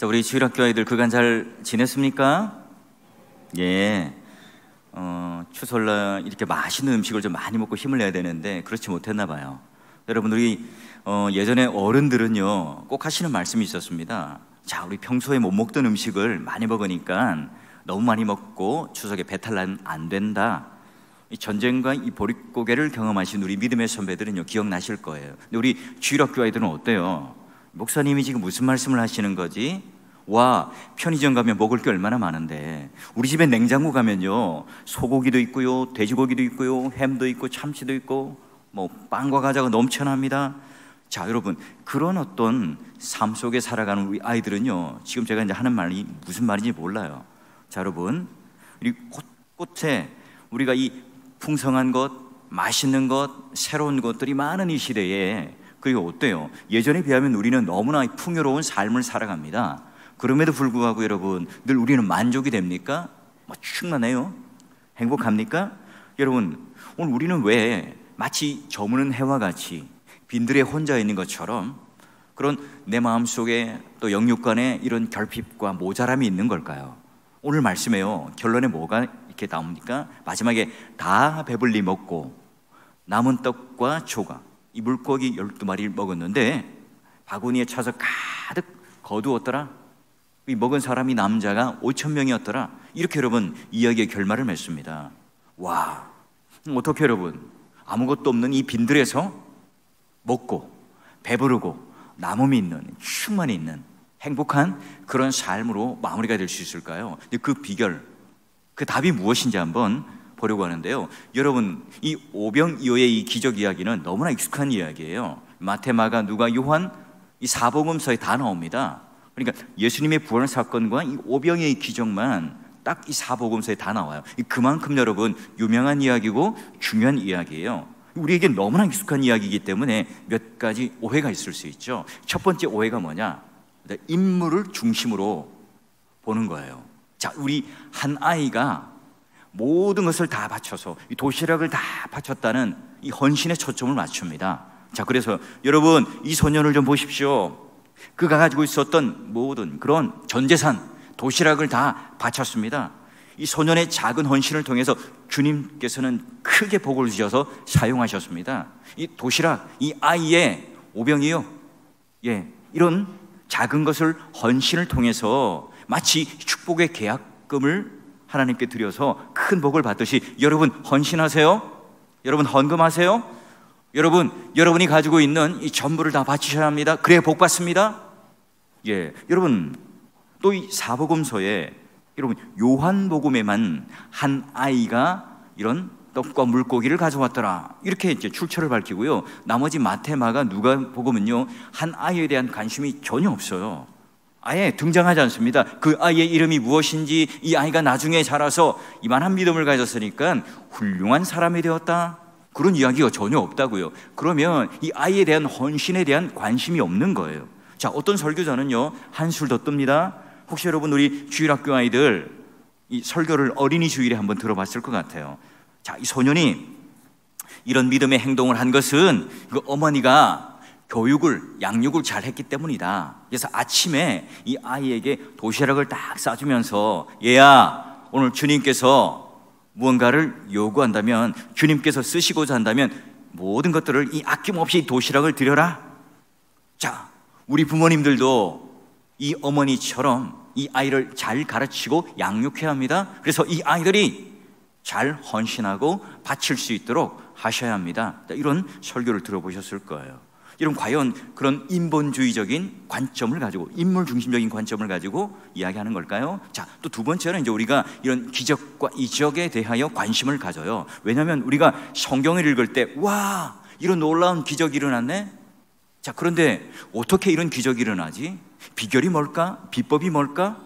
자, 우리 주일학교 아이들 그간 잘 지냈습니까? 예. 추설날 이렇게 맛있는 음식을 좀 많이 먹고 힘을 내야 되는데 그렇지 못했나 봐요. 여러분, 우리 예전에 어른들은요 꼭 하시는 말씀이 있었습니다. 자, 우리 평소에 못 먹던 음식을 많이 먹으니까 너무 많이 먹고 추석에 배탈 안 된다. 이 전쟁과 이 보릿고개를 경험하신 우리 믿음의 선배들은요 기억나실 거예요. 근데 우리 주일학교 아이들은 어때요? 목사님이 지금 무슨 말씀을 하시는 거지? 와, 편의점 가면 먹을 게 얼마나 많은데, 우리 집에 냉장고 가면요 소고기도 있고요, 돼지고기도 있고요, 햄도 있고 참치도 있고 뭐 빵과 과자가 넘쳐납니다. 자, 여러분, 그런 어떤 삶 속에 살아가는 우리 아이들은요 지금 제가 이제 하는 말이 무슨 말인지 몰라요. 자, 여러분, 우리 곳곳에 우리가 이 풍성한 것, 맛있는 것, 새로운 것들이 많은 이 시대에, 그리고 어때요? 예전에 비하면 우리는 너무나 풍요로운 삶을 살아갑니다. 그럼에도 불구하고 여러분, 늘 우리는 만족이 됩니까? 뭐 충만해요? 행복합니까? 여러분, 오늘 우리는 왜 마치 저무는 해와 같이 빈들에 혼자 있는 것처럼 그런 내 마음속에 또 영육간에 이런 결핍과 모자람이 있는 걸까요? 오늘 말씀에요 결론에 뭐가 이렇게 나옵니까? 마지막에 다 배불리 먹고 남은 떡과 조각, 이 물고기 12마리를 먹었는데 바구니에 차서 가득 거두었더라. 이 먹은 사람이 남자가 5,000명이었더라. 이렇게 여러분 이야기의 결말을 맺습니다. 와, 어떻게 여러분, 아무것도 없는 이 빈들에서 먹고 배부르고 남음이 있는, 충만이 있는 행복한 그런 삶으로 마무리가 될 수 있을까요? 그 비결, 그 답이 무엇인지 한번 보려고 하는데요. 여러분, 이 오병이어의 이 기적 이야기는 너무나 익숙한 이야기예요. 마태, 마가, 누가, 요한 이 사복음서에 다 나옵니다. 그러니까 예수님의 부활 사건과 이 오병이어의 기적만 딱 이 사복음서에 다 나와요. 그만큼 여러분 유명한 이야기고 중요한 이야기예요. 우리에게 너무나 익숙한 이야기이기 때문에 몇 가지 오해가 있을 수 있죠. 첫 번째 오해가 뭐냐? 인물을 중심으로 보는 거예요. 자, 우리 한 아이가 모든 것을 다 바쳐서 이 도시락을 다 바쳤다는 이 헌신에 초점을 맞춥니다. 자, 그래서 여러분, 이 소년을 좀 보십시오. 그가 가지고 있었던 모든 그런 전 재산, 도시락을 다 바쳤습니다. 이 소년의 작은 헌신을 통해서 주님께서는 크게 복을 주셔서 사용하셨습니다. 이 도시락, 이 아이의 오병이요, 이런 작은 것을 헌신을 통해서 마치 축복의 계약금을 하나님께 드려서 큰 복을 받듯이, 여러분 헌신하세요. 여러분 헌금하세요. 여러분이 가지고 있는 이 전부를 다 바치셔야 합니다. 그래야 복 받습니다. 여러분, 또 이 사복음서에 여러분 요한복음에만 한 아이가 이런 떡과 물고기를 가져왔더라, 이렇게 이제 출처를 밝히고요. 나머지 마태, 마가, 누가복음은요 한 아이에 대한 관심이 전혀 없어요. 아예 등장하지 않습니다. 그 아이의 이름이 무엇인지, 이 아이가 나중에 자라서 이만한 믿음을 가졌으니까 훌륭한 사람이 되었다, 그런 이야기가 전혀 없다고요. 그러면 이 아이에 대한 헌신에 대한 관심이 없는 거예요. 자, 어떤 설교자는요 한술 더 뜹니다. 혹시 여러분 우리 주일학교 아이들 이 설교를 어린이 주일에 한번 들어봤을 것 같아요. 자, 이 소년이 이런 믿음의 행동을 한 것은 그 어머니가 양육을 잘 했기 때문이다. 그래서 아침에 이 아이에게 도시락을 딱 싸주면서, 얘야, 오늘 주님께서 무언가를 요구한다면, 주님께서 쓰시고자 한다면 모든 것들을 이 아낌없이 도시락을 드려라. 자, 우리 부모님들도 이 어머니처럼 이 아이를 잘 가르치고 양육해야 합니다. 그래서 이 아이들이 잘 헌신하고 바칠 수 있도록 하셔야 합니다. 이런 설교를 들어보셨을 거예요. 여러분, 과연 그런 인본주의적인 관점을 가지고, 인물 중심적인 관점을 가지고 이야기하는 걸까요? 자, 또 두 번째는 이제 우리가 이런 기적과 이적에 대하여 관심을 가져요. 왜냐하면 우리가 성경을 읽을 때, 와, 이런 놀라운 기적이 일어났네. 자, 그런데 어떻게 이런 기적이 일어나지? 비결이 뭘까? 비법이 뭘까?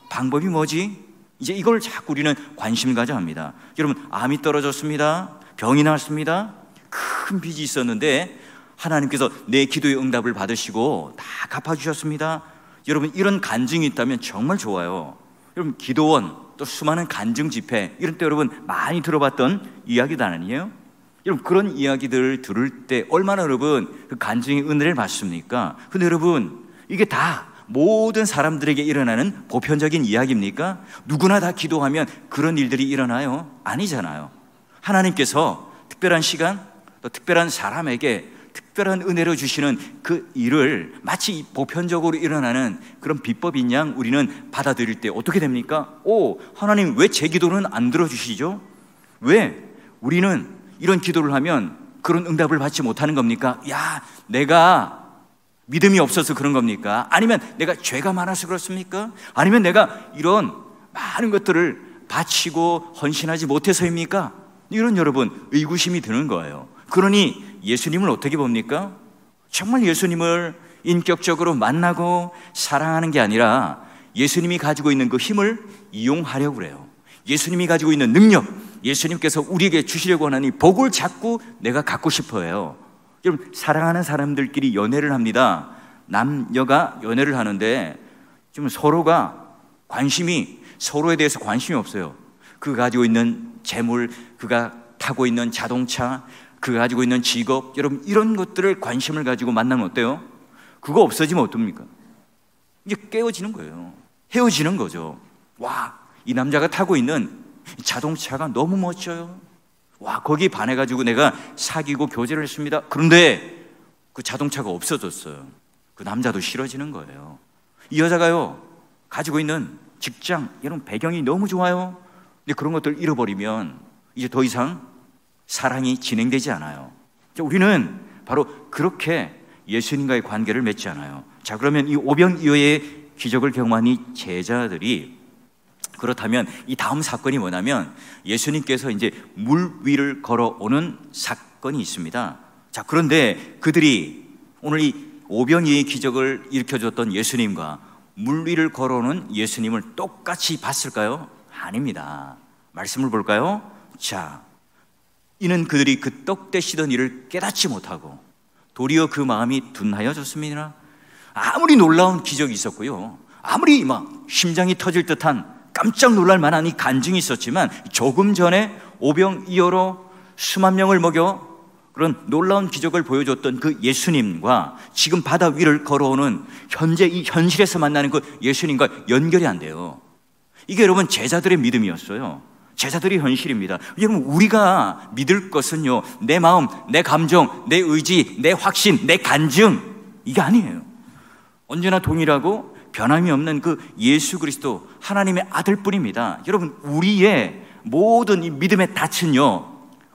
방법이 뭐지? 이제 이걸 자꾸 우리는 관심을 가져야 합니다. 여러분, 암이 떨어졌습니다. 병이 났습니다. 큰 빚이 있었는데 하나님께서 내 기도의 응답을 받으시고 다 갚아주셨습니다. 여러분, 이런 간증이 있다면 정말 좋아요. 여러분, 기도원, 또 수많은 간증 집회, 이런 때 여러분 많이 들어봤던 이야기도 아니에요? 여러분, 그런 이야기들을 들을 때 얼마나 여러분 그 간증의 은혜를 받습니까? 근데 여러분, 이게 다 모든 사람들에게 일어나는 보편적인 이야기입니까? 누구나 다 기도하면 그런 일들이 일어나요? 아니잖아요. 하나님께서 특별한 시간, 또 특별한 사람에게 특별한 은혜로 주시는 그 일을 마치 보편적으로 일어나는 그런 비법인 양 우리는 받아들일 때 어떻게 됩니까? 하나님 왜 제 기도는 안 들어주시죠? 왜 우리는 이런 기도를 하면 그런 응답을 받지 못하는 겁니까? 내가 믿음이 없어서 그런 겁니까? 아니면 내가 죄가 많아서 그렇습니까? 아니면 내가 이런 많은 것들을 바치고 헌신하지 못해서입니까? 이런 여러분 의구심이 드는 거예요. 그러니 예수님을 어떻게 봅니까? 정말 예수님을 인격적으로 만나고 사랑하는 게 아니라 예수님이 가지고 있는 그 힘을 이용하려고 그래요. 예수님이 가지고 있는 능력, 예수님께서 우리에게 주시려고 하는 이 복을 자꾸 내가 갖고 싶어 해요. 여러분, 사랑하는 사람들끼리 연애를 합니다. 남녀가 연애를 하는데 지금 서로에 대해서 관심이 없어요. 그가 가지고 있는 재물, 그가 타고 있는 자동차, 그가 가지고 있는 직업, 여러분 이런 것들을 관심을 가지고 만나면 어때요? 그거 없어지면 어떻습니까? 이게 깨어지는 거예요. 헤어지는 거죠. 이 남자가 타고 있는 자동차가 너무 멋져요. 거기에 반해가지고 내가 사귀고 교제를 했습니다. 그런데 그 자동차가 없어졌어요. 그 남자도 싫어지는 거예요. 이 여자가요, 가지고 있는 직장, 여러분 배경이 너무 좋아요. 근데 그런 것들을 잃어버리면 이제 더 이상 사랑이 진행되지 않아요. 우리는 바로 그렇게 예수님과의 관계를 맺지 않아요. 자, 그러면 이 오병이어의 기적을 경험한 이 제자들이, 그렇다면 이 다음 사건이 뭐냐면 예수님께서 이제 물 위를 걸어오는 사건이 있습니다. 자, 그런데 그들이 오늘 이 오병이어의 기적을 일으켜줬던 예수님과 물 위를 걸어오는 예수님을 똑같이 봤을까요? 아닙니다. 말씀을 볼까요? 자, 이는 그들이 그 떡 대시던 일을 깨닫지 못하고 도리어 그 마음이 둔하여졌습니다. 아무리 놀라운 기적이 있었고요, 아무리 막 심장이 터질 듯한 깜짝 놀랄 만한 이 간증이 있었지만, 조금 전에 오병이어로 수만 명을 먹여 그런 놀라운 기적을 보여줬던 그 예수님과 지금 바다 위를 걸어오는 현재 이 현실에서 만나는 그 예수님과 연결이 안 돼요. 이게 여러분 제자들의 믿음이었어요. 제자들의 현실입니다. 여러분, 우리가 믿을 것은요, 내 마음, 내 감정, 내 의지, 내 확신, 내 간증, 이게 아니에요. 언제나 동일하고 변함이 없는 그 예수 그리스도 하나님의 아들뿐입니다. 여러분, 우리의 모든 이 믿음의 닻은요,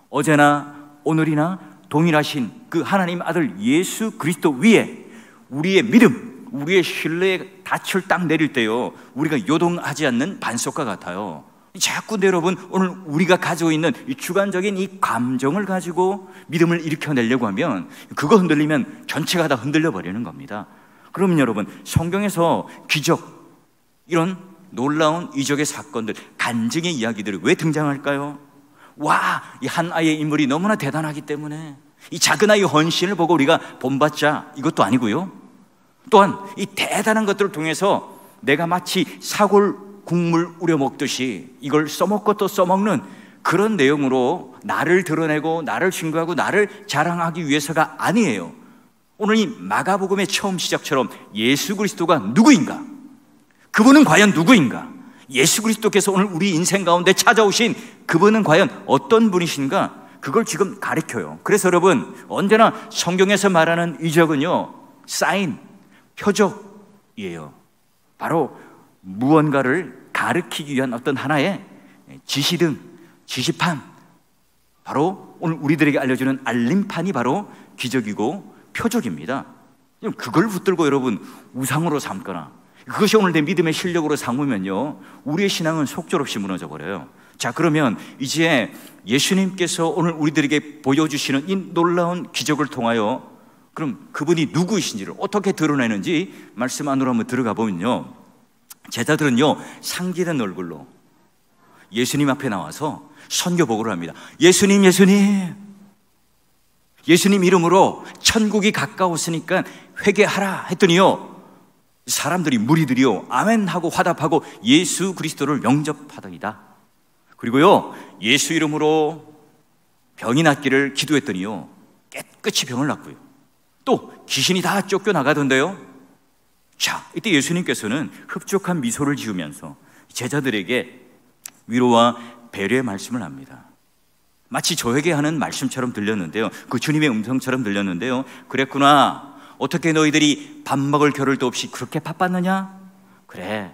어제나 오늘이나 동일하신 그 하나님 아들 예수 그리스도 위에 우리의 믿음, 우리의 신뢰의 닻을 딱 내릴 때요, 우리가 요동하지 않는 반석과 같아요. 자꾸 여러분, 오늘 우리가 가지고 있는 이 주관적인 이 감정을 가지고 믿음을 일으켜내려고 하면 그거 흔들리면 전체가 다 흔들려 버리는 겁니다. 그러면 여러분, 성경에서 기적, 이런 놀라운 이적의 사건들, 간증의 이야기들이 왜 등장할까요? 이 한 아이의 인물이 너무나 대단하기 때문에, 이 작은 아이의 헌신을 보고 우리가 본받자, 이것도 아니고요, 또한 이 대단한 것들을 통해서 내가 마치 사골 국물 우려 먹듯이 이걸 써먹고 또 써먹는 그런 내용으로 나를 드러내고 나를 증거하고 나를 자랑하기 위해서가 아니에요. 오늘 이 마가복음의 처음 시작처럼 예수 그리스도가 누구인가? 그분은 과연 누구인가? 예수 그리스도께서 오늘 우리 인생 가운데 찾아오신 그분은 과연 어떤 분이신가? 그걸 지금 가르쳐요. 그래서 여러분, 언제나 성경에서 말하는 이적은요, 사인, 표적이에요. 바로 무언가를 가르치기 위한 어떤 하나의 지시등, 지시판, 바로 오늘 우리들에게 알려주는 알림판이 바로 기적이고 표적입니다. 그걸 붙들고 여러분 우상으로 삼거나 그것이 오늘 내 믿음의 실력으로 삼으면요, 우리의 신앙은 속절없이 무너져 버려요. 자, 그러면 이제 예수님께서 오늘 우리들에게 보여주시는 이 놀라운 기적을 통하여 그럼 그분이 누구이신지를 어떻게 드러내는지 말씀 안으로 한번 들어가 보면요, 제자들은요, 상기된 얼굴로 예수님 앞에 나와서 선교복을 합니다. 예수님, 예수님, 예수님 이름으로 천국이 가까웠으니까 회개하라 했더니요, 사람들이, 무리들이요, 아멘 하고 화답하고 예수 그리스도를 영접하더이다. 그리고요, 예수 이름으로 병이 낫기를 기도했더니요, 깨끗이 병을 낫고요, 또 귀신이 다 쫓겨나가던데요, 자, 이때 예수님께서는 흡족한 미소를 지으면서 제자들에게 위로와 배려의 말씀을 합니다. 마치 저에게 하는 말씀처럼 들렸는데요, 그 주님의 음성처럼 들렸는데요. 그랬구나. 어떻게 너희들이 밥 먹을 겨를도 없이 그렇게 바빴느냐? 그래,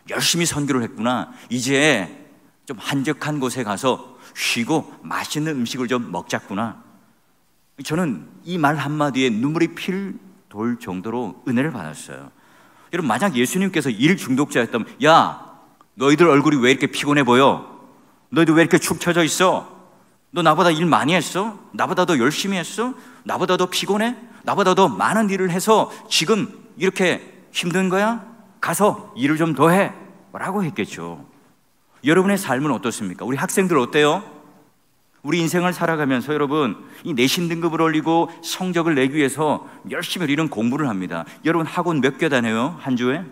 열심히 선교를 했구나. 이제 좀 한적한 곳에 가서 쉬고 맛있는 음식을 좀 먹자꾸나. 저는 이 말 한마디에 눈물이 필 돌 정도로 은혜를 받았어요. 여러분, 만약 예수님께서 일 중독자였다면, 야, 너희들 얼굴이 왜 이렇게 피곤해 보여? 너희들 왜 이렇게 축 처져 있어? 너 나보다 일 많이 했어? 나보다 더 열심히 했어? 나보다 더 피곤해? 나보다 더 많은 일을 해서 지금 이렇게 힘든 거야? 가서 일을 좀 더 해 라고 했겠죠. 여러분의 삶은 어떻습니까? 우리 학생들 어때요? 우리 인생을 살아가면서 여러분, 이 내신 등급을 올리고 성적을 내기 위해서 열심히 우리는 공부를 합니다. 여러분, 학원 몇 개 다녀요? 한 주에?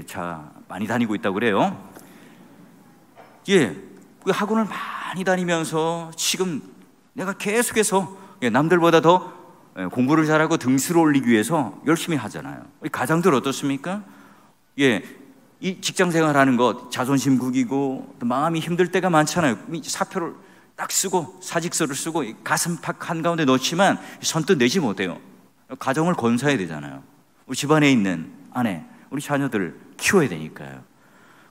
자, 많이 다니고 있다고 그래요. 그 학원을 많이 다니면서 지금 내가 계속해서 남들보다 더 공부를 잘하고 등수를 올리기 위해서 열심히 하잖아요. 우리 가장들 어떻습니까? 이 직장 생활하는 것 자존심 구기고 또 마음이 힘들 때가 많잖아요. 사표를 딱 쓰고 사직서를 쓰고 가슴팍 한가운데 넣지만 선뜻 내지 못해요. 가정을 건사해야 되잖아요. 우리 집안에 있는 아내, 우리 자녀들을 키워야 되니까요.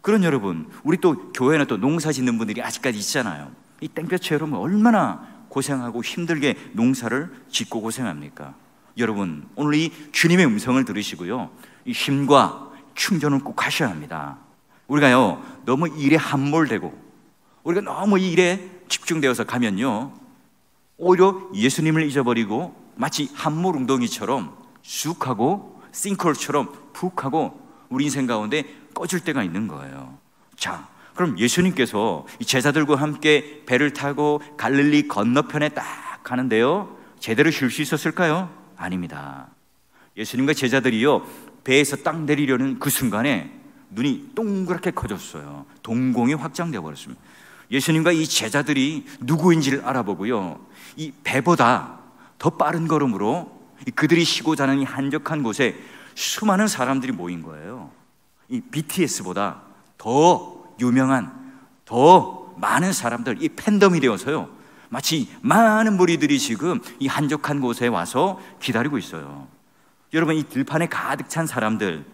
그런 여러분, 우리 또 교회는 또 농사 짓는 분들이 아직까지 있잖아요. 이 땡볕에 여러분 얼마나 고생하고 힘들게 농사를 짓고 고생합니까? 여러분, 오늘 이 주님의 음성을 들으시고요, 이 힘과 충전을 꼭 하셔야 합니다. 우리가요, 너무 일에 함몰되고 우리가 너무 이 일에 집중되어서 가면요, 오히려 예수님을 잊어버리고 마치 함몰 웅덩이처럼 쑥 하고 싱크홀처럼 푹 하고 우리 인생 가운데 꺼질 때가 있는 거예요. 자, 그럼 예수님께서 이 제자들과 함께 배를 타고 갈릴리 건너편에 딱 가는데요, 제대로 쉴 수 있었을까요? 아닙니다. 예수님과 제자들이요, 배에서 딱 내리려는 그 순간에 눈이 동그랗게 커졌어요. 동공이 확장되어 버렸습니다. 예수님과 이 제자들이 누구인지를 알아보고요, 이 배보다 더 빠른 걸음으로 그들이 쉬고 자는 이 한적한 곳에 수많은 사람들이 모인 거예요. 이 BTS보다 더 유명한, 더 많은 사람들, 이 팬덤이 되어서요, 마치 많은 무리들이 지금 이 한적한 곳에 와서 기다리고 있어요. 여러분, 이 들판에 가득 찬 사람들,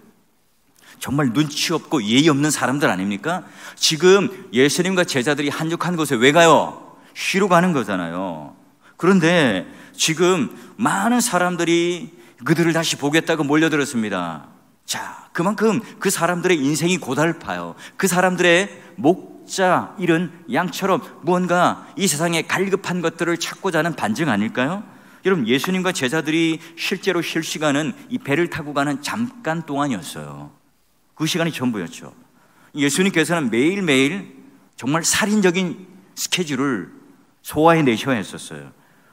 정말 눈치 없고 예의 없는 사람들 아닙니까? 지금 예수님과 제자들이 한적한 곳에 왜 가요? 쉬러 가는 거잖아요. 그런데 지금 많은 사람들이 그들을 다시 보겠다고 몰려들었습니다. 자, 그만큼 그 사람들의 인생이 고달파요. 그 사람들의 목자 잃은 양처럼 무언가 이 세상에 갈급한 것들을 찾고자 하는 반증 아닐까요? 여러분, 예수님과 제자들이 실제로 쉴 시간은 이 배를 타고 가는 잠깐 동안이었어요. 그 시간이 전부였죠. 예수님께서는 매일매일 정말 살인적인 스케줄을 소화해내셔야 했었어요.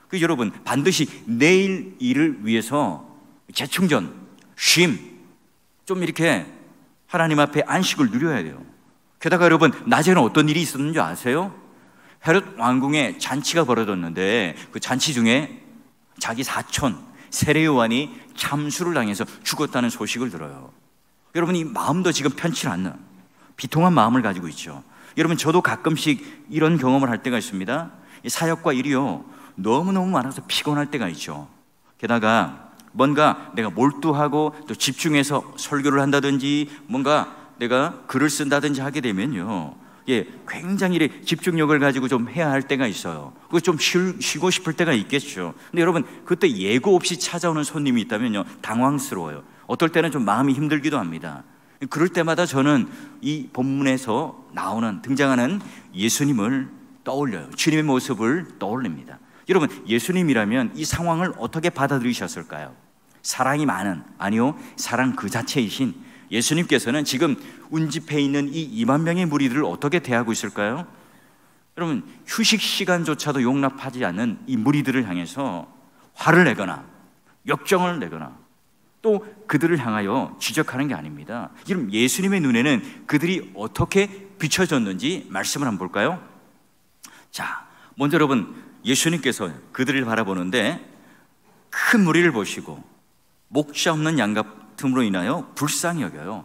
그 여러분, 반드시 내일 일을 위해서 재충전, 쉼, 좀 이렇게 하나님 앞에 안식을 누려야 돼요. 게다가 여러분, 낮에는 어떤 일이 있었는지 아세요? 헤롯 왕궁에 잔치가 벌어졌는데 그 잔치 중에 자기 사촌 세례 요한이 참수를 당해서 죽었다는 소식을 들어요. 여러분, 이 마음도 지금 편치 않는 비통한 마음을 가지고 있죠. 여러분, 저도 가끔씩 이런 경험을 할 때가 있습니다. 이 사역과 일이요, 너무너무 많아서 피곤할 때가 있죠. 게다가 뭔가 내가 몰두하고 또 집중해서 설교를 한다든지 뭔가 내가 글을 쓴다든지 하게 되면요, 굉장히 집중력을 가지고 좀 해야 할 때가 있어요. 그거 좀 쉬고 싶을 때가 있겠죠. 근데 여러분, 그때 예고 없이 찾아오는 손님이 있다면요, 당황스러워요. 어떨 때는 좀 마음이 힘들기도 합니다. 그럴 때마다 저는 이 본문에서 등장하는 예수님을 떠올려요. 주님의 모습을 떠올립니다. 여러분, 예수님이라면 이 상황을 어떻게 받아들이셨을까요? 사랑이 많은, 아니요, 사랑 그 자체이신 예수님께서는 지금 운집해 있는 이 2만 명의 무리들을 어떻게 대하고 있을까요? 여러분, 휴식 시간조차도 용납하지 않는 이 무리들을 향해서 화를 내거나 역정을 내거나 또 그들을 향하여 지적하는 게 아닙니다. 여러분, 예수님의 눈에는 그들이 어떻게 비춰졌는지 말씀을 한번 볼까요? 자, 먼저 여러분, 예수님께서 그들을 바라보는데 큰 무리를 보시고 목자 없는 양 같음으로 인하여 불쌍히 여겨요.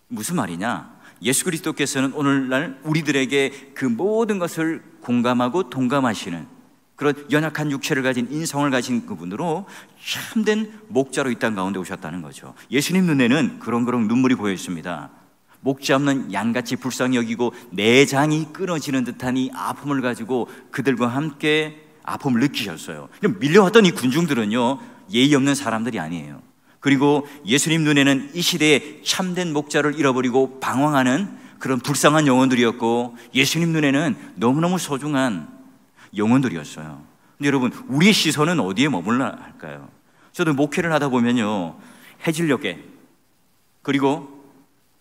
무슨 말이냐? 예수 그리스도께서는 오늘날 우리들에게 그 모든 것을 공감하고 동감하시는 그런 연약한 육체를 가진 인성을 가진 그분으로 참된 목자로 이 땅 가운데 오셨다는 거죠. 예수님 눈에는 그렁그렁 눈물이 고여 있습니다. 목자 없는 양같이 불쌍히 여기고 내장이 끊어지는 듯한 이 아픔을 가지고 그들과 함께 아픔을 느끼셨어요. 밀려왔던 이 군중들은요, 예의 없는 사람들이 아니에요. 그리고 예수님 눈에는 이 시대에 참된 목자를 잃어버리고 방황하는 그런 불쌍한 영혼들이었고, 예수님 눈에는 너무너무 소중한 영혼들이었어요. 근데 여러분, 우리의 시선은 어디에 머물러야 할까요? 저도 목회를 하다 보면요, 해질녘에 그리고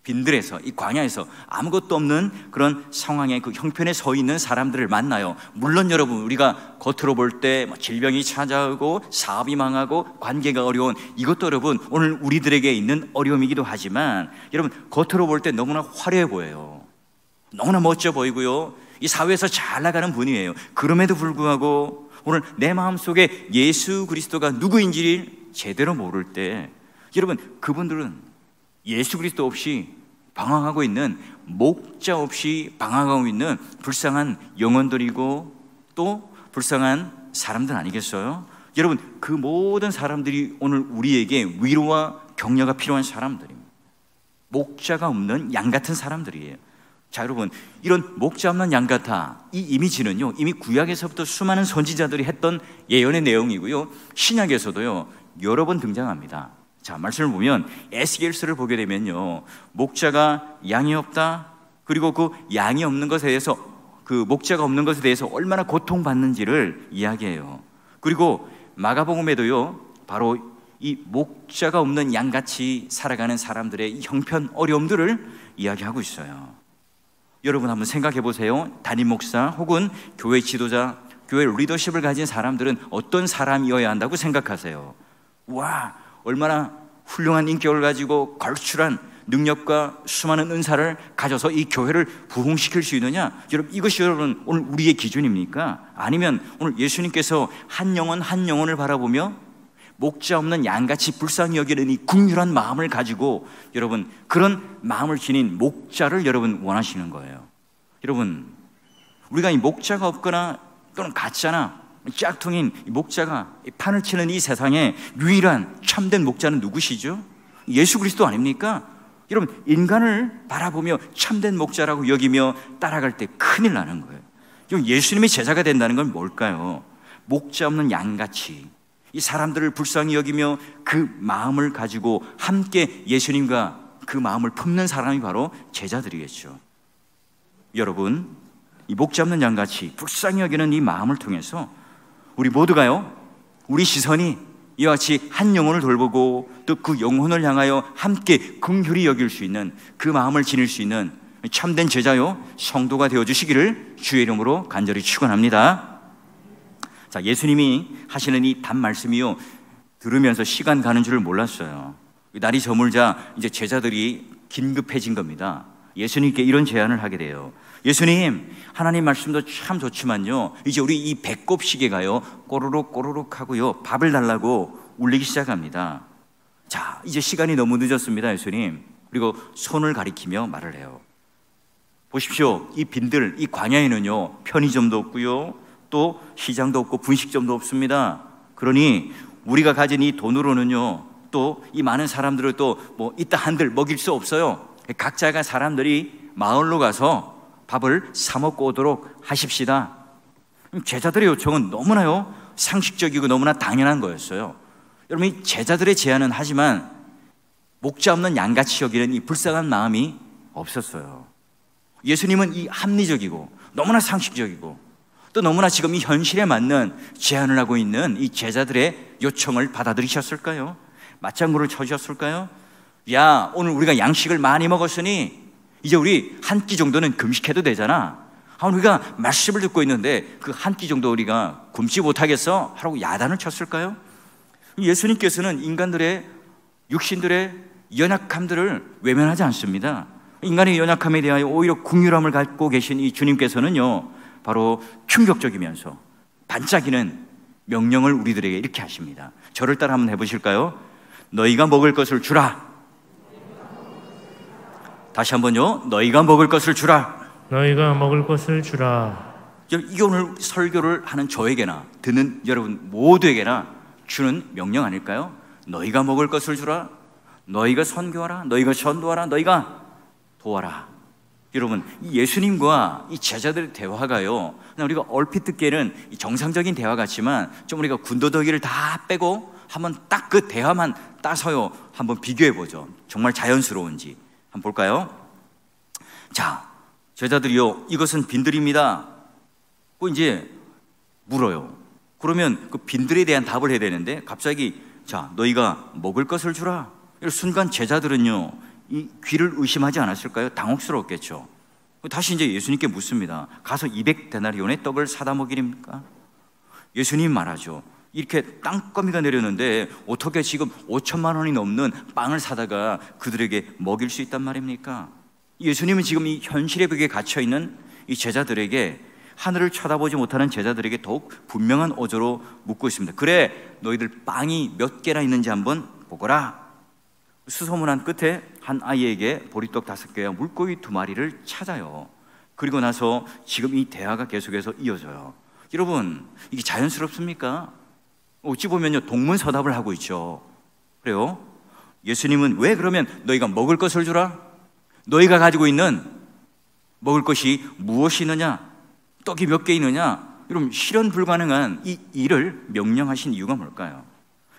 빈들에서, 이 광야에서 아무것도 없는 그런 상황에 그 형편에 서 있는 사람들을 만나요. 물론 여러분, 우리가 겉으로 볼 때 질병이 찾아오고 사업이 망하고 관계가 어려운 이것도 여러분 오늘 우리들에게 있는 어려움이기도 하지만, 여러분 겉으로 볼 때 너무나 화려해 보여요. 너무나 멋져 보이고요, 이 사회에서 잘 나가는 분이에요. 그럼에도 불구하고 오늘 내 마음속에 예수 그리스도가 누구인지를 제대로 모를 때, 여러분 그분들은 예수 그리스도 없이 방황하고 있는, 목자 없이 방황하고 있는 불쌍한 영혼들이고 또 불쌍한 사람들 아니겠어요? 여러분, 그 모든 사람들이 오늘 우리에게 위로와 격려가 필요한 사람들입니다. 목자가 없는 양 같은 사람들이에요. 자, 여러분, 이런 목자 없는 양 같아, 이 이미지는요 이미 구약에서부터 수많은 선지자들이 했던 예언의 내용이고요, 신약에서도요 여러 번 등장합니다. 자, 말씀을 보면 에스겔서를 보게 되면요, 목자가 양이 없다, 그리고 그 양이 없는 것에 대해서, 그 목자가 없는 것에 대해서 얼마나 고통받는지를 이야기해요. 그리고 마가복음에도요 바로 이 목자가 없는 양같이 살아가는 사람들의 이 형편 어려움들을 이야기하고 있어요. 여러분 한번 생각해 보세요. 담임 목사 혹은 교회 지도자, 교회 리더십을 가진 사람들은 어떤 사람이어야 한다고 생각하세요? 와, 얼마나 훌륭한 인격을 가지고 걸출한 능력과 수많은 은사를 가져서 이 교회를 부흥시킬 수 있느냐? 여러분, 이것이 여러분 오늘 우리의 기준입니까? 아니면 오늘 예수님께서 한 영혼 한 영혼을 바라보며 목자 없는 양같이 불쌍히 여기는 이 긍휼한 마음을 가지고, 여러분 그런 마음을 지닌 목자를 여러분 원하시는 거예요. 여러분, 우리가 이 목자가 없거나 또는 가짜나 짝퉁인 목자가 판을 치는 이 세상에 유일한 참된 목자는 누구시죠? 예수 그리스도 아닙니까? 여러분, 인간을 바라보며 참된 목자라고 여기며 따라갈 때 큰일 나는 거예요. 예수님의 제자가 된다는 건 뭘까요? 목자 없는 양같이 이 사람들을 불쌍히 여기며 그 마음을 가지고 함께 예수님과 그 마음을 품는 사람이 바로 제자들이겠죠. 여러분, 이 목자 없는 양같이 불쌍히 여기는 이 마음을 통해서 우리 모두가요, 우리 시선이 이와 같이 한 영혼을 돌보고 또 그 영혼을 향하여 함께 긍휼히 여길 수 있는, 그 마음을 지닐 수 있는 참된 제자요 성도가 되어주시기를 주의 이름으로 간절히 축원합니다. 자, 예수님이 하시는 이 단말씀이요, 들으면서 시간 가는 줄을 몰랐어요. 날이 저물자 이제 제자들이 긴급해진 겁니다. 예수님께 이런 제안을 하게 돼요. 예수님, 하나님 말씀도 참 좋지만요, 이제 우리 이 배꼽 시계가요 꼬르륵 꼬르륵 하고요 밥을 달라고 울리기 시작합니다. 자, 이제 시간이 너무 늦었습니다, 예수님. 그리고 손을 가리키며 말을 해요. 보십시오, 이 빈들, 이 광야에는요 편의점도 없고요 또 시장도 없고 분식점도 없습니다. 그러니 우리가 가진 이 돈으로는요 또 이 많은 사람들을 또 뭐 이따 한들 먹일 수 없어요. 각자가 사람들이 마을로 가서 밥을 사 먹고 오도록 하십시다. 제자들의 요청은 너무나요 상식적이고 너무나 당연한 거였어요. 여러분, 이 제자들의 제안은 하지만 목자 없는 양같이 여기는 이 불쌍한 마음이 없었어요. 예수님은 이 합리적이고 너무나 상식적이고 또 너무나 지금 이 현실에 맞는 제안을 하고 있는 이 제자들의 요청을 받아들이셨을까요? 맞장구를 쳐주셨을까요? 야, 오늘 우리가 양식을 많이 먹었으니 이제 우리 한 끼 정도는 금식해도 되잖아. 우리가 말씀을 듣고 있는데 그 한 끼 정도 우리가 굶지 못하겠어? 하라고 야단을 쳤을까요? 예수님께서는 인간들의 육신들의 연약함들을 외면하지 않습니다. 인간의 연약함에 대하여 오히려 긍휼함을 갖고 계신 이 주님께서는요 바로 충격적이면서 반짝이는 명령을 우리들에게 이렇게 하십니다. 저를 따라 한번 해보실까요? 너희가 먹을 것을 주라. 다시 한번요. 너희가 먹을 것을 주라. 너희가 먹을 것을 주라. 이게 오늘 설교를 하는 저에게나 듣는 여러분 모두에게나 주는 명령 아닐까요? 너희가 먹을 것을 주라. 너희가 선교하라. 너희가 전도하라. 너희가 도와라. 여러분, 이 예수님과 이 제자들의 대화가요, 그냥 우리가 얼핏 듣기에는 정상적인 대화 같지만 좀 우리가 군더더기를 다 빼고 한번 딱 그 대화만 따서요 한번 비교해 보죠. 정말 자연스러운지 한번 볼까요? 자, 제자들이요, 이것은 빈들입니다. 이제 물어요. 그러면 그 빈들에 대한 답을 해야 되는데 갑자기 자, 너희가 먹을 것을 주라. 순간 제자들은요 이 귀를 의심하지 않았을까요? 당혹스러웠겠죠. 다시 이제 예수님께 묻습니다. 가서 200데나리온의 떡을 사다 먹이립니까? 예수님 말하죠. 이렇게 땅거미가 내렸는데 어떻게 지금 5천만 원이 넘는 빵을 사다가 그들에게 먹일 수 있단 말입니까? 예수님은 지금 이 현실의 벽에 갇혀있는 이 제자들에게, 하늘을 쳐다보지 못하는 제자들에게 더욱 분명한 어조로 묻고 있습니다. 그래, 너희들 빵이 몇 개나 있는지 한번 보거라. 수소문한 끝에 한 아이에게 보리떡 5개와 물고기 2마리를 찾아요. 그리고 나서 지금 이 대화가 계속해서 이어져요. 여러분, 이게 자연스럽습니까? 어찌 보면요 동문서답을 하고 있죠. 그래요? 예수님은 왜 그러면 너희가 먹을 것을 주라? 너희가 가지고 있는 먹을 것이 무엇이 있느냐? 떡이 몇 개 있느냐? 여러분, 실현 불가능한 이 일을 명령하신 이유가 뭘까요?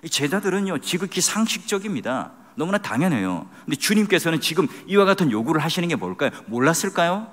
제자들은요 지극히 상식적입니다. 너무나 당연해요. 근데 주님께서는 지금 이와 같은 요구를 하시는 게 뭘까요? 몰랐을까요?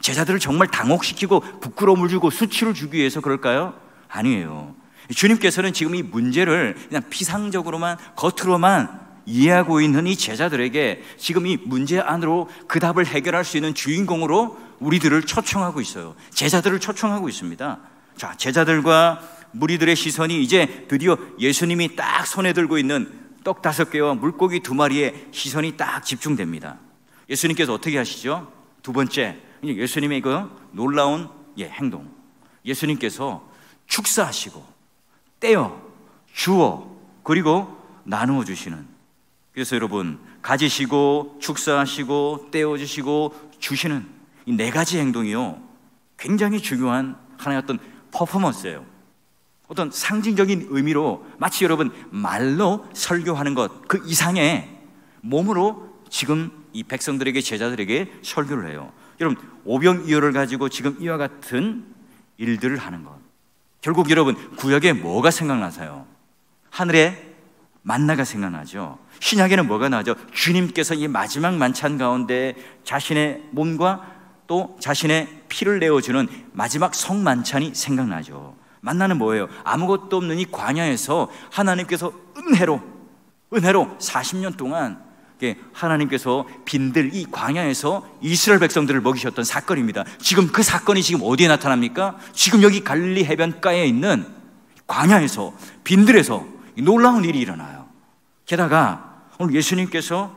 제자들을 정말 당혹시키고 부끄러움을 주고 수치를 주기 위해서 그럴까요? 아니에요. 주님께서는 지금 이 문제를 그냥 피상적으로만, 겉으로만 이해하고 있는 이 제자들에게 지금 이 문제 안으로 그 답을 해결할 수 있는 주인공으로 우리들을 초청하고 있어요. 제자들을 초청하고 있습니다. 자, 제자들과 무리들의 시선이 이제 드디어 예수님이 딱 손에 들고 있는 떡 5개와 물고기 2마리에 시선이 딱 집중됩니다. 예수님께서 어떻게 하시죠? 두 번째, 예수님의 그 놀라운 행동. 예수님께서 축사하시고 떼어 주어 그리고 나누어 주시는, 그래서 여러분 가지시고 축사하시고 떼어 주시고 주시는 이 4가지 행동이요 굉장히 중요한 하나의 어떤 퍼포먼스예요. 어떤 상징적인 의미로 마치 여러분 말로 설교하는 것 그 이상의 몸으로 지금 이 백성들에게, 제자들에게 설교를 해요. 여러분, 오병이어를 가지고 지금 이와 같은 일들을 하는 것, 결국 여러분 구약에 뭐가 생각나세요? 하늘에 만나가 생각나죠. 신약에는 뭐가 나죠? 주님께서 이 마지막 만찬 가운데 자신의 몸과 또 자신의 피를 내어주는 마지막 성만찬이 생각나죠. 만나는 뭐예요? 아무것도 없는 이 광야에서 하나님께서 은혜로 40년 동안 하나님께서 빈들 이 광야에서 이스라엘 백성들을 먹이셨던 사건입니다. 지금 그 사건이 지금 어디에 나타납니까? 지금 여기 갈릴리 해변가에 있는 광야에서, 빈들에서 놀라운 일이 일어나요. 게다가 오늘 예수님께서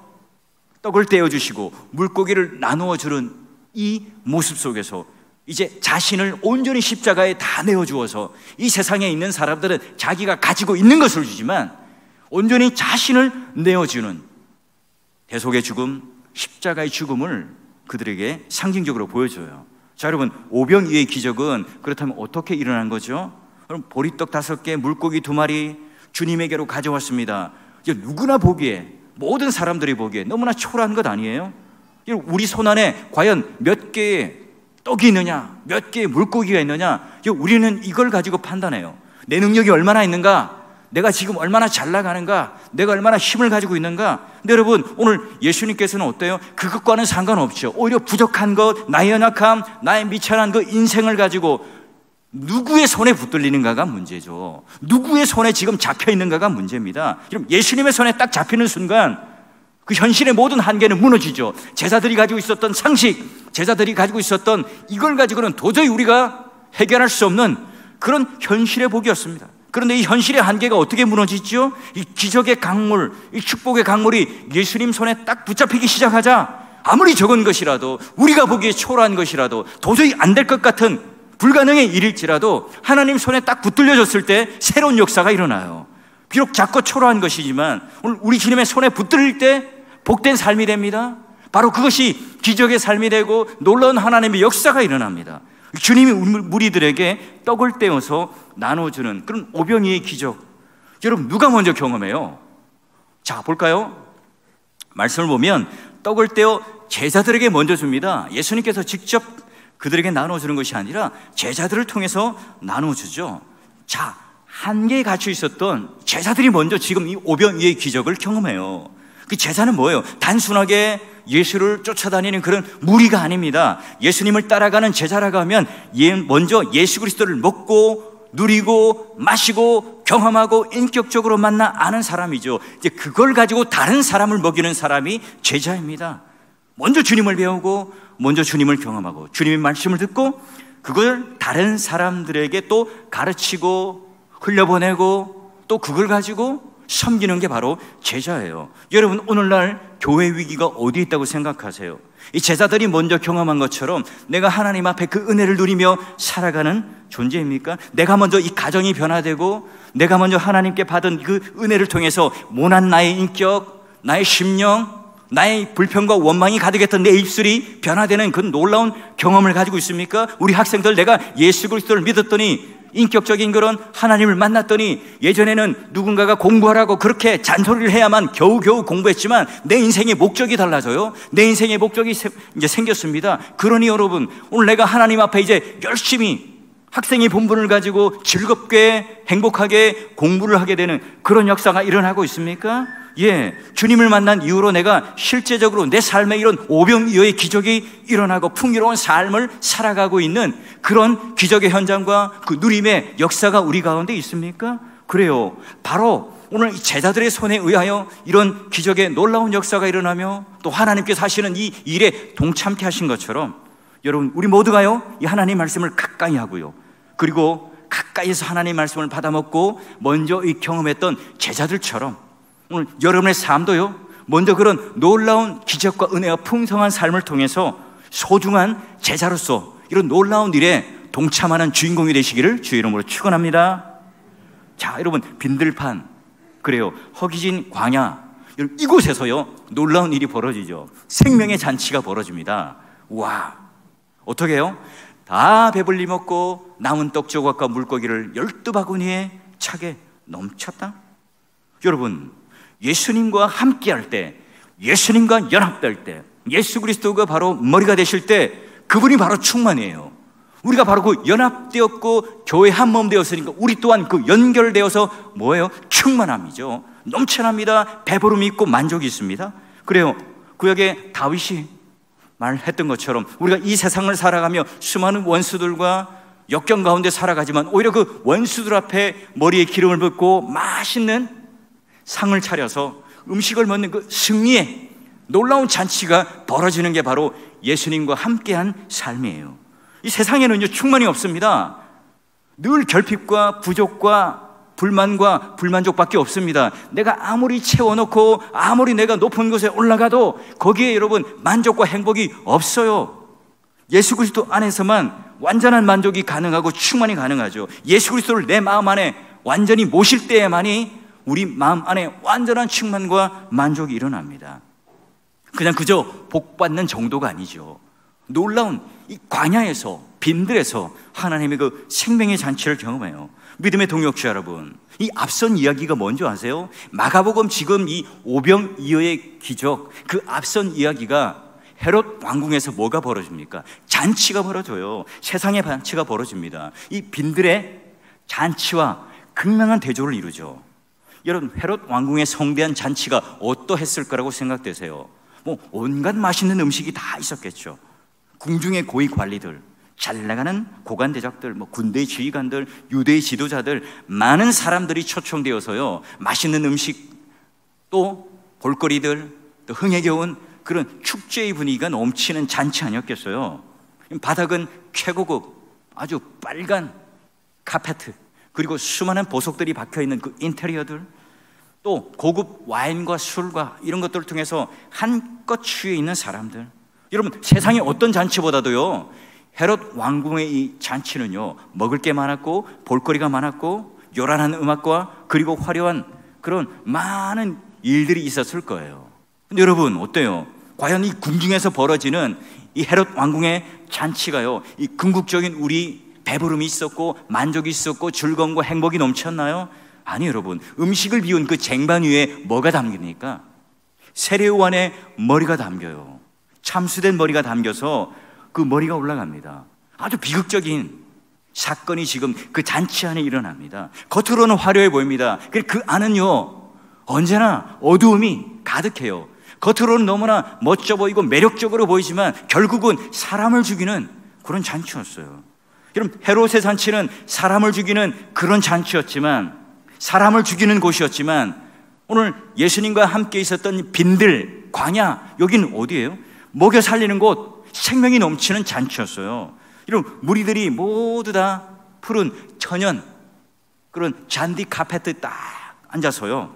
떡을 떼어주시고 물고기를 나누어 주는 이 모습 속에서 이제 자신을 온전히 십자가에 다 내어주어서 이 세상에 있는 사람들은 자기가 가지고 있는 것을 주지만 온전히 자신을 내어주는 대속의 죽음, 십자가의 죽음을 그들에게 상징적으로 보여줘요. 자, 여러분, 오병이어의 기적은 그렇다면 어떻게 일어난 거죠? 그럼 보리떡 5개, 물고기 2마리 주님에게로 가져왔습니다. 이제 누구나 보기에, 모든 사람들이 보기에 너무나 초라한 것 아니에요? 우리 손 안에 과연 몇 개의 떡이 있느냐, 몇 개의 물고기가 있느냐, 우리는 이걸 가지고 판단해요. 내 능력이 얼마나 있는가, 내가 지금 얼마나 잘 나가는가, 내가 얼마나 힘을 가지고 있는가. 근데 여러분, 오늘 예수님께서는 어때요? 그것과는 상관없죠. 오히려 부족한 것, 나의 연약함, 나의 미천한 그 인생을 가지고 누구의 손에 붙들리는가가 문제죠. 누구의 손에 지금 잡혀 있는가가 문제입니다. 여러분, 예수님의 손에 딱 잡히는 순간 그 현실의 모든 한계는 무너지죠. 제자들이 가지고 있었던 상식, 제자들이 가지고 있었던 이걸 가지고는 도저히 우리가 해결할 수 없는 그런 현실의 복이었습니다. 그런데 이 현실의 한계가 어떻게 무너지죠? 이 기적의 강물, 이 축복의 강물이 예수님 손에 딱 붙잡히기 시작하자 아무리 적은 것이라도, 우리가 보기에 초라한 것이라도, 도저히 안 될 것 같은 불가능의 일일지라도 하나님 손에 딱 붙들려졌을 때 새로운 역사가 일어나요. 비록 작고 초라한 것이지만 오늘 우리 주님의 손에 붙들릴 때 복된 삶이 됩니다. 바로 그것이 기적의 삶이 되고 놀라운 하나님의 역사가 일어납니다. 주님이 무리들에게 떡을 떼어서 나눠주는 그런 오병이의 기적, 여러분 누가 먼저 경험해요? 자, 볼까요? 말씀을 보면 떡을 떼어 제자들에게 먼저 줍니다. 예수님께서 직접 그들에게 나눠주는 것이 아니라 제자들을 통해서 나눠주죠. 자, 한계에 갇혀 있었던 제자들이 먼저 지금 이 오병이의 기적을 경험해요. 그 제자는 뭐예요? 단순하게 예수를 쫓아다니는 그런 무리가 아닙니다. 예수님을 따라가는 제자라고 하면 먼저 예수 그리스도를 먹고 누리고 마시고 경험하고 인격적으로 만나 아는 사람이죠. 이제 그걸 가지고 다른 사람을 먹이는 사람이 제자입니다. 먼저 주님을 배우고 먼저 주님을 경험하고 주님의 말씀을 듣고 그걸 다른 사람들에게 또 가르치고 흘려보내고 또 그걸 가지고 섬기는 게 바로 제자예요. 여러분, 오늘날 교회 위기가 어디에 있다고 생각하세요? 이 제자들이 먼저 경험한 것처럼 내가 하나님 앞에 그 은혜를 누리며 살아가는 존재입니까? 내가 먼저 이 가정이 변화되고 내가 먼저 하나님께 받은 그 은혜를 통해서 모난 나의 인격, 나의 심령, 나의 불평과 원망이 가득했던 내 입술이 변화되는 그 놀라운 경험을 가지고 있습니까? 우리 학생들, 내가 예수 그리스도를 믿었더니 인격적인 그런 하나님을 만났더니 예전에는 누군가가 공부하라고 그렇게 잔소리를 해야만 겨우겨우 공부했지만 내 인생의 목적이 달라져요. 내 인생의 목적이 이제 생겼습니다. 그러니 여러분, 오늘 내가 하나님 앞에 이제 열심히 학생의 본분을 가지고 즐겁게 행복하게 공부를 하게 되는 그런 역사가 일어나고 있습니까? 예, 주님을 만난 이후로 내가 실제적으로 내 삶에 이런 오병이어의 기적이 일어나고 풍요로운 삶을 살아가고 있는 그런 기적의 현장과 그 누림의 역사가 우리 가운데 있습니까? 그래요. 바로 오늘 제자들의 손에 의하여 이런 기적의 놀라운 역사가 일어나며 또 하나님께서 하시는 이 일에 동참케 하신 것처럼 여러분, 우리 모두가요, 이 하나님 말씀을 가까이 하고요, 그리고 가까이서 하나님 말씀을 받아먹고 먼저 이 경험했던 제자들처럼 오늘 여러분의 삶도요, 먼저 그런 놀라운 기적과 은혜와 풍성한 삶을 통해서 소중한 제자로서 이런 놀라운 일에 동참하는 주인공이 되시기를 주의 이름으로 축원합니다. 자, 여러분, 빈들판, 그래요, 허기진 광야, 이곳에서요 놀라운 일이 벌어지죠. 생명의 잔치가 벌어집니다. 와, 어떻게 해요? 다 배불리 먹고 남은 떡 조각과 물고기를 12바구니에 차게 넘쳤다. 여러분, 예수님과 함께할 때, 예수님과 연합될 때, 예수 그리스도가 바로 머리가 되실 때 그분이 바로 충만이에요. 우리가 바로 그 연합되었고 교회 한 몸 되었으니까 우리 또한 그 연결되어서 뭐예요? 충만함이죠. 넘쳐납니다. 배부름이 있고 만족이 있습니다. 그래요, 구약의 다윗이 말했던 것처럼 우리가 이 세상을 살아가며 수많은 원수들과 역경 가운데 살아가지만 오히려 그 원수들 앞에 머리에 기름을 붓고 맛있는 상을 차려서 음식을 먹는 그 승리의 놀라운 잔치가 벌어지는 게 바로 예수님과 함께한 삶이에요. 이 세상에는요 충만이 없습니다. 늘 결핍과 부족과 불만과 불만족밖에 없습니다. 내가 아무리 채워놓고 아무리 내가 높은 곳에 올라가도 거기에 여러분 만족과 행복이 없어요. 예수 그리스도 안에서만 완전한 만족이 가능하고 충만이 가능하죠. 예수 그리스도를 내 마음 안에 완전히 모실 때에만이 우리 마음 안에 완전한 충만과 만족이 일어납니다. 그냥 그저 복받는 정도가 아니죠. 놀라운 이 광야에서 빈들에서 하나님의 그 생명의 잔치를 경험해요. 믿음의 동역자 여러분, 이 앞선 이야기가 뭔지 아세요? 마가복음 지금 이 오병이어의 기적, 그 앞선 이야기가 헤롯 왕궁에서 뭐가 벌어집니까? 잔치가 벌어져요. 세상의 잔치가 벌어집니다. 이 빈들의 잔치와 극명한 대조를 이루죠. 여러분, 헤롯 왕궁의 성대한 잔치가 어떠했을 거라고 생각되세요? 뭐 온갖 맛있는 음식이 다 있었겠죠. 궁중의 고위 관리들, 잘 나가는 고관 대작들, 뭐 군대의 지휘관들, 유대의 지도자들, 많은 사람들이 초청되어서요 맛있는 음식, 또 볼거리들, 또 흥에 겨운 그런 축제의 분위기가 넘치는 잔치 아니었겠어요? 바닥은 최고급 아주 빨간 카페트, 그리고 수많은 보석들이 박혀있는 그 인테리어들, 또 고급 와인과 술과 이런 것들을 통해서 한껏 취해 있는 사람들. 여러분, 세상의 어떤 잔치보다도요 헤롯 왕궁의 이 잔치는요, 먹을 게 많았고 볼거리가 많았고 요란한 음악과 그리고 화려한 그런 많은 일들이 있었을 거예요. 근데 여러분 어때요? 과연 이 궁중에서 벌어지는 이 헤롯 왕궁의 잔치가요, 이 궁극적인 우리 배부름이 있었고 만족이 있었고 즐거움과 행복이 넘쳤나요? 아니 여러분, 음식을 비운 그 쟁반 위에 뭐가 담깁니까? 세례요 안에 머리가 담겨요. 참수된 머리가 담겨서 그 머리가 올라갑니다. 아주 비극적인 사건이 지금 그 잔치 안에 일어납니다. 겉으로는 화려해 보입니다. 그 안은요, 언제나 어두움이 가득해요. 겉으로는 너무나 멋져 보이고 매력적으로 보이지만 결국은 사람을 죽이는 그런 잔치였어요. 여러분, 헤롯의 잔치는 사람을 죽이는 그런 잔치였지만, 사람을 죽이는 곳이었지만, 오늘 예수님과 함께 있었던 빈들, 광야, 여기는 어디예요? 먹여 살리는 곳, 생명이 넘치는 잔치였어요. 이런 무리들이 모두 다 푸른 천연 그런 잔디 카페트에 딱 앉아서요,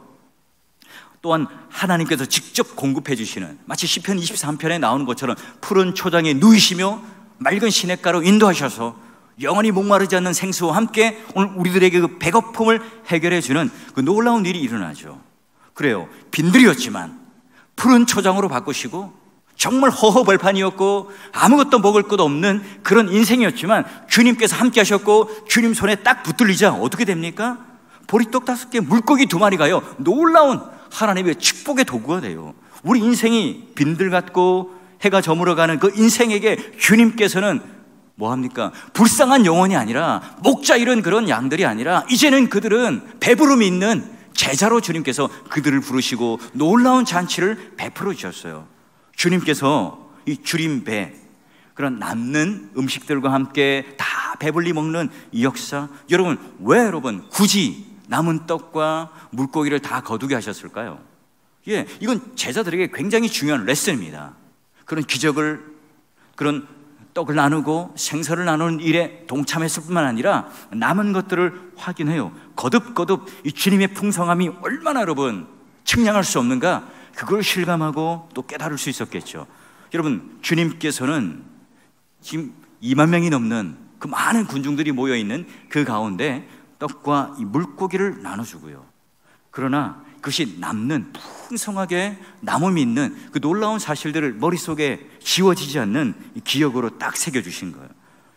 또한 하나님께서 직접 공급해 주시는, 마치 시편 23편에 나오는 것처럼 푸른 초장에 누이시며 맑은 시냇가로 인도하셔서 영원히 목마르지 않는 생수와 함께 오늘 우리들에게 그 배고픔을 해결해 주는 그 놀라운 일이 일어나죠. 그래요, 빈들이었지만 푸른 초장으로 바꾸시고, 정말 허허벌판이었고 아무것도 먹을 것 없는 그런 인생이었지만 주님께서 함께 하셨고, 주님 손에 딱 붙들리자 어떻게 됩니까? 보리떡 5개, 물고기 2마리가요 놀라운 하나님의 축복의 도구가 돼요. 우리 인생이 빈들같고 해가 저물어가는 그 인생에게 주님께서는 뭐합니까? 불쌍한 영혼이 아니라, 목자 잃은 그런 양들이 아니라, 이제는 그들은 배부름이 있는 제자로 주님께서 그들을 부르시고 놀라운 잔치를 베풀어 주셨어요. 주님께서 이 주림배, 그런 남는 음식들과 함께 다 배불리 먹는 이 역사, 여러분 왜 여러분 굳이 남은 떡과 물고기를 다 거두게 하셨을까요? 예, 이건 제자들에게 굉장히 중요한 레슨입니다. 그런 기적을, 그런 떡을 나누고 생선을 나누는 일에 동참했을 뿐만 아니라 남은 것들을 확인해요. 거듭거듭 이 주님의 풍성함이 얼마나 여러분 측량할 수 없는가, 그걸 실감하고 또 깨달을 수 있었겠죠. 여러분, 주님께서는 지금 2만 명이 넘는 그 많은 군중들이 모여있는 그 가운데 떡과 이 물고기를 나눠주고요, 그러나 그것이 남는, 풍성하게 남음이 있는 그 놀라운 사실들을 머릿속에 지워지지 않는 이 기억으로 딱 새겨주신 거예요.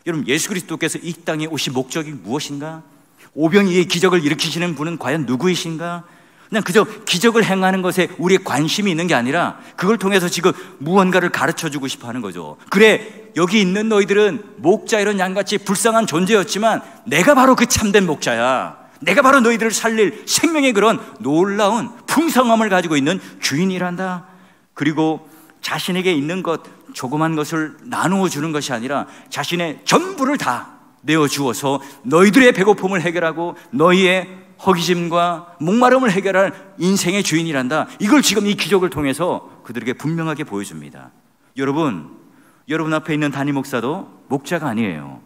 여러분, 예수 그리스도께서 이 땅에 오신 목적이 무엇인가? 오병이의 기적을 일으키시는 분은 과연 누구이신가? 그냥 그저 기적을 행하는 것에 우리의 관심이 있는 게 아니라 그걸 통해서 지금 무언가를 가르쳐주고 싶어 하는 거죠. 그래, 여기 있는 너희들은 목자 이런 양같이 불쌍한 존재였지만 내가 바로 그 참된 목자야. 내가 바로 너희들을 살릴 생명의 그런 놀라운 풍성함을 가지고 있는 주인이란다. 그리고 자신에게 있는 것, 조그만 것을 나누어 주는 것이 아니라 자신의 전부를 다 내어주어서 너희들의 배고픔을 해결하고 너희의 허기짐과 목마름을 해결할 인생의 주인이란다. 이걸 지금 이 기적을 통해서 그들에게 분명하게 보여줍니다. 여러분 앞에 있는 담임 목사도 목자가 아니에요.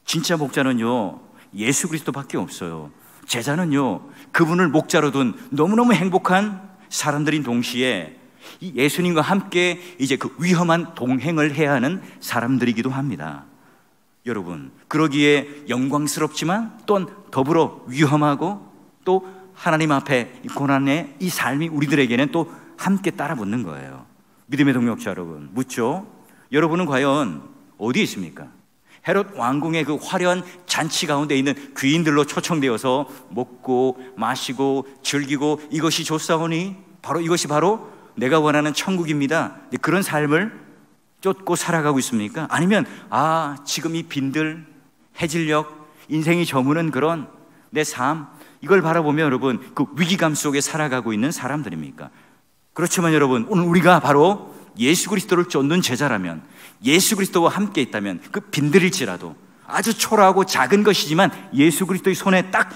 진짜 목자는요, 예수 그리스도밖에 없어요. 제자는요, 그분을 목자로 둔 너무너무 행복한 사람들인 동시에 이 예수님과 함께 이제 그 위험한 동행을 해야 하는 사람들이기도 합니다. 여러분, 그러기에 영광스럽지만 또한 더불어 위험하고 또 하나님 앞에 고난의 이 삶이 우리들에게는 또 함께 따라 붙는 거예요. 믿음의 동역자 여러분, 묻죠? 여러분은 과연 어디에 있습니까? 헤롯 왕궁의 그 화려한 잔치 가운데 있는 귀인들로 초청되어서 먹고 마시고 즐기고 이것이 좋사오니 바로 이것이 바로 내가 원하는 천국입니다, 그런 삶을 쫓고 살아가고 있습니까? 아니면 지금 이 빈들, 해질녘, 인생이 저무는 그런 내 삶, 이걸 바라보며 여러분 그 위기감 속에 살아가고 있는 사람들입니까? 그렇지만 여러분, 오늘 우리가 바로 예수 그리스도를 쫓는 제자라면, 예수 그리스도와 함께 있다면 그 빈들일지라도 아주 초라하고 작은 것이지만 예수 그리스도의 손에 딱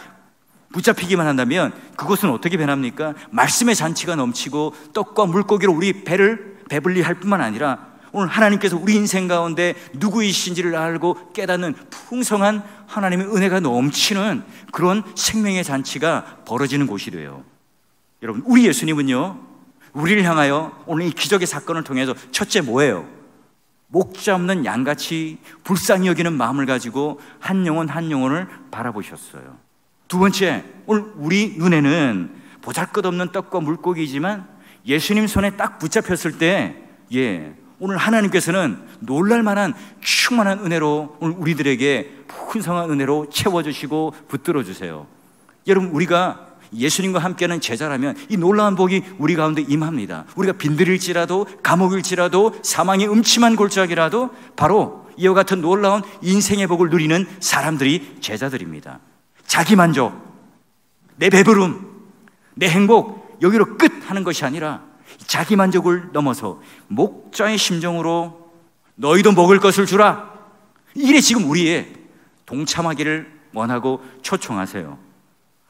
붙잡히기만 한다면 그것은 어떻게 변합니까? 말씀의 잔치가 넘치고 떡과 물고기로 우리 배를 배불리 할 뿐만 아니라 오늘 하나님께서 우리 인생 가운데 누구이신지를 알고 깨닫는 풍성한 하나님의 은혜가 넘치는 그런 생명의 잔치가 벌어지는 곳이 돼요. 여러분, 우리 예수님은요, 우리를 향하여 오늘 이 기적의 사건을 통해서 첫째 뭐예요? 목자 없는 양같이 불쌍히 여기는 마음을 가지고 한 영혼 한 영혼을 바라보셨어요. 두 번째, 오늘 우리 눈에는 보잘것없는 떡과 물고기이지만 예수님 손에 딱 붙잡혔을 때 오늘 하나님께서는 놀랄만한 충만한 은혜로 오늘 우리들에게 풍성한 은혜로 채워주시고 붙들어 주세요. 여러분, 우리가 예수님과 함께하는 제자라면 이 놀라운 복이 우리 가운데 임합니다. 우리가 빈들일지라도 감옥일지라도 사망의 음침한 골짜기라도 바로 이와 같은 놀라운 인생의 복을 누리는 사람들이 제자들입니다. 자기 만족, 내 배부름, 내 행복 여기로 끝 하는 것이 아니라 자기 만족을 넘어서 목자의 심정으로 너희도 먹을 것을 주라, 이래 지금 우리의 동참하기를 원하고 초청하세요.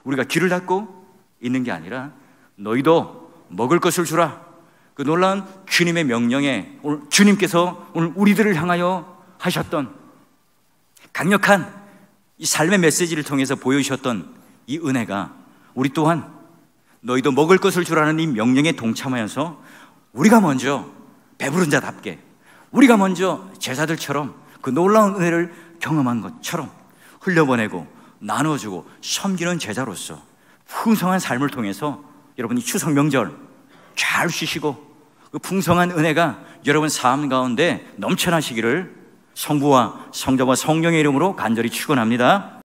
우리가 귀를 닫고 있는 게 아니라 너희도 먹을 것을 주라, 그 놀라운 주님의 명령에 오늘 주님께서 오늘 우리들을 향하여 하셨던 강력한 이 삶의 메시지를 통해서 보여주셨던 이 은혜가 우리 또한 너희도 먹을 것을 주라는 이 명령에 동참하여서 우리가 먼저 배부른 자답게, 우리가 먼저 제자들처럼 그 놀라운 은혜를 경험한 것처럼 흘려보내고 나눠주고 섬기는 제자로서 풍성한 삶을 통해서 여러분이 추석 명절 잘 쉬시고 그 풍성한 은혜가 여러분 삶 가운데 넘쳐나시기를 성부와 성자와 성령의 이름으로 간절히 축원합니다.